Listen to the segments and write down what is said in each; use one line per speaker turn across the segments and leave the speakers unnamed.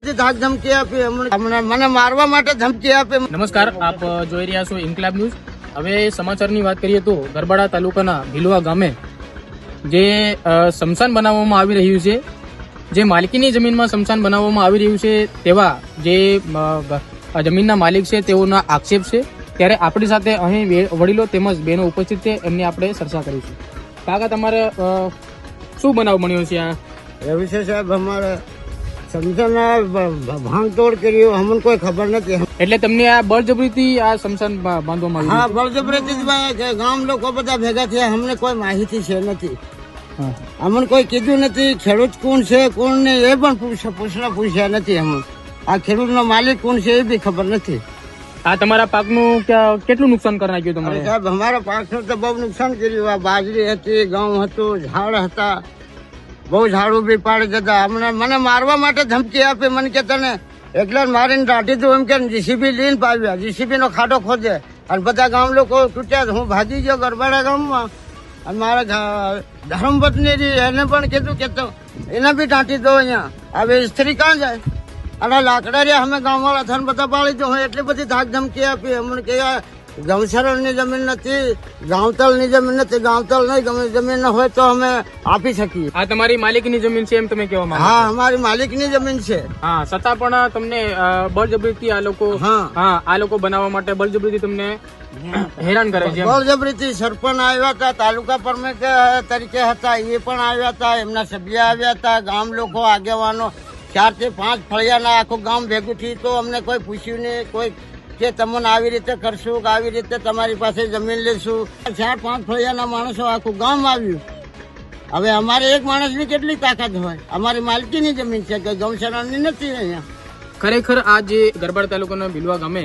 ધાક ધમકી આપી મને મારવા માટે ધમકી આપી.
નમસ્કાર, આપ જોઈ રહ્યા છો ઇન્કલાબ ન્યૂઝ. હવે સમાચારની વાત કરીએ તો ગરબાડા તાલુકાના ભીલવા ગામે જે સ્મશાન બનાવવામાં આવી રહ્યું છે, જે માલિકીની જમીનમાં સ્મશાન બનાવવામાં આવી રહ્યું છે, તેવા જે જમીનના માલિક છે તેઓના આક્ષેપ છે. ત્યારે આપણી સાથે અહીં વડીલો તેમજ બહેનો ઉપસ્થિત છે, એમની આપણે ચર્ચા કરીશું. કાકા, તમારે શું બનાવ બન્યો છે? આ
એવું છે સાહેબ, અમારે સમસાન ભાંગતોડ કર્યું, અમને કોઈ ખબર નથી.
એટલે તમને આ બળજબરીથી આ સ્મશાન બાંધવામાં આવ્યું?
હા, બળજબરીથી ગામ લોકો બધા ભેગા થયા. અમને કોઈ માહિતી છે નથી, અમને કોઈ કીધું નથી. ખેડૂત કોણ છે કોણ નહીં એ પણ પૂછ્યા નથી. અમને આ ખેડૂતનો માલિક કોણ છે એ બી ખબર નથી.
આ તમારા પાકનું કેટલું નુકસાન કરી નાખ્યું તમારે?
સાહેબ, અમારા પાકનું તો બહુ નુકસાન કર્યું. આ બાજરી હતી, ઘઉં હતું, ઝાડ હતા, બહુ ઝાડું બી પાડી જતા. મને મારવા માટે ધમકી આપી. મને કે તને એકલા મારીને દાટી દઉં એમ કે જીસીબી લઈને પાવ્યા. જીસીબી નો ખાડો ખોદે અને બધા ગામ લોકો તૂટ્યા. હું ભાગી ગયો ગરબાડા ગામમાં અને મારા ધર્મપત્ની એને પણ કીધું કે એને બી દાટી દો. અહીંયા હવે સ્ત્રી ક્યાં જાય? અને લાકડા રહ્યા અમે ગામવાળા થઈને બધા પાડી દો. એટલી બધી ધાક ધમકી આપી. અમને કે ગૌશરણની જમીન નથી, ગાંવતલની જમીન નથી. ગાંવતલ નહીં જમીન હોય તો અમે આપી શકીએ.
આ તમારી માલિકની જમીન છે એમ તમે કહેવા માંગો?
હા, અમારી માલિકની જમીન છે.
હા, છતાં પણ તમને બળજબરીથી આ લોકો બનાવવા માટે બળજબરીથી તમને હેરાન કરે છે?
બળજબરીથી સરપંચ આવ્યા હતા, તાલુકા પ્રમુખ તરીકે હતા એ પણ આવ્યા હતા, એમના સભ્ય આવ્યા હતા, ગામ લોકો આગેવાનો 4 થી 5 ફળિયાના આખું ગામ ભેગું થયું. તો અમને કોઈ પૂછ્યું નહીં, કોઈ કે તમને આવી રીતે કરશું કે આવી રીતે તમારી પાસે જમીન લેશું. 4-5 ફળિયાના માણસો આખું ગામ આવ્યું. હવે અમારે એક માણસની કેટલી તાકાત હોય? અમારી માલકીની જમીન છે, કે ગૌશરણની નથી. અહીંયા
ખરેખર આ જે ગરબાડા તાલુકાના ભીલવા ગામે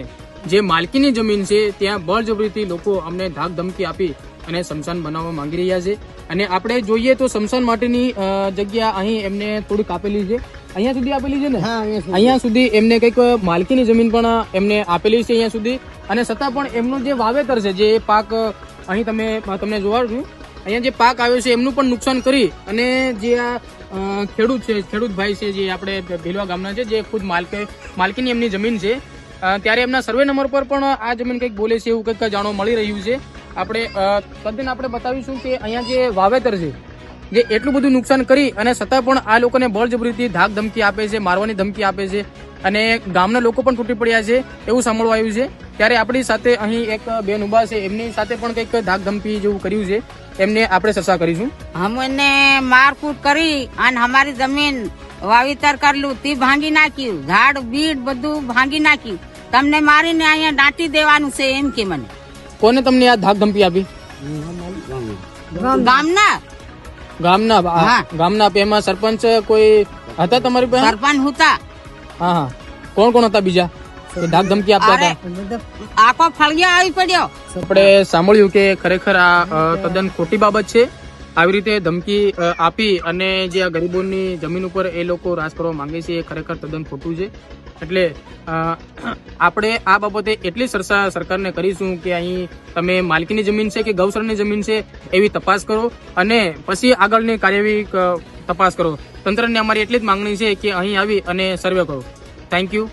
જે માલકીની જમીન છે ત્યાં બળજબરીથી લોકો અમને ધાક ધમકી આપી અને સ્મશાન બનાવવા માંગી રહ્યા છે. અને આપણે જોઈએ તો સ્મશાન માટેની જગ્યા અહીં એમને થોડીક આપેલી છે. અહીંયા સુધી આપેલી છે ને? અહીંયા સુધી એમને કંઈક માલકીની જમીન પણ એમને આપેલી છે અહીંયા સુધી. અને છતાં પણ એમનું જે વાવેતર છે, જે પાક અહીં તમને જોવા છું, અહીંયા જે પાક આવ્યો છે એમનું પણ નુકસાન કરી અને જે આ ખેડૂત ભાઈ છે, જે આપણે ભીલવા ગામના છે, જે ખુદ માલકીની એમની જમીન છે, ત્યારે એમના સર્વે નંબર પર પણ આ જમીન કંઈક બોલે છે એવું કંઈક જાણવા મળી રહ્યું છે. આપણે બતાવીશું કે અહીંયા જે વાવેતર છે, જે એટલું બધું નુકસાન કરી અને છતાં પણ આ લોકોને બળજબરીથી ધાક ધમકી આપે છે, મારવાની ધમકી આપે છે અને ગામના લોકો પણ તૂટી પડ્યા છે એવું સાંભળવા આવ્યું છે. ત્યારે આપણી સાથે અહીં એક બેન ઉભા છે, એમની સાથે પણ કંઈક ધાક ધમકી જેવું કર્યું છે, એમને આપણે ચર્ચા કરીશું.
અમને મારકૂટ કરી અને અમારી જમીન વાવેતર કરેલું તે ભાંગી નાખ્યું, ઝાડ બીડ બધું ભાંગી નાખ્યું. તમને મારીને અહીંયા દાટી દેવાનું છે એમ કે મને.
કોને તમને આ ધાક ધમકી આપી? ગામના એમાં સરપંચ કોઈ હતા તમારી પાસે?
સરપંચ હતા.
હા, કોણ હતા બીજા ધાક ધમકી આપતા હતા?
આખો ફળિયા આવી પડ્યો.
આપણે સાંભળ્યું કે ખરેખર આ તદ્દન ખોટી બાબત છે. આવી રીતે ધમકી આપી અને જે આ ગરીબોની જમીન ઉપર એ લોકો રાજ કરવા માંગે છે, એ ખરેખર તદ્દન ખોટું છે. એટલે આપણે આ બાબતે એટલી ચર્ચા સરકારને કરીશું કે અહીં તમે માલકીની જમીન છે કે ગૌશરણની જમીન છે એવી તપાસ કરો અને પછી આગળની કાર્યવાહી તપાસ કરો. તંત્રને અમારી એટલી જ માંગણી છે કે અહીં આવી અને સર્વે કરો. Thank you.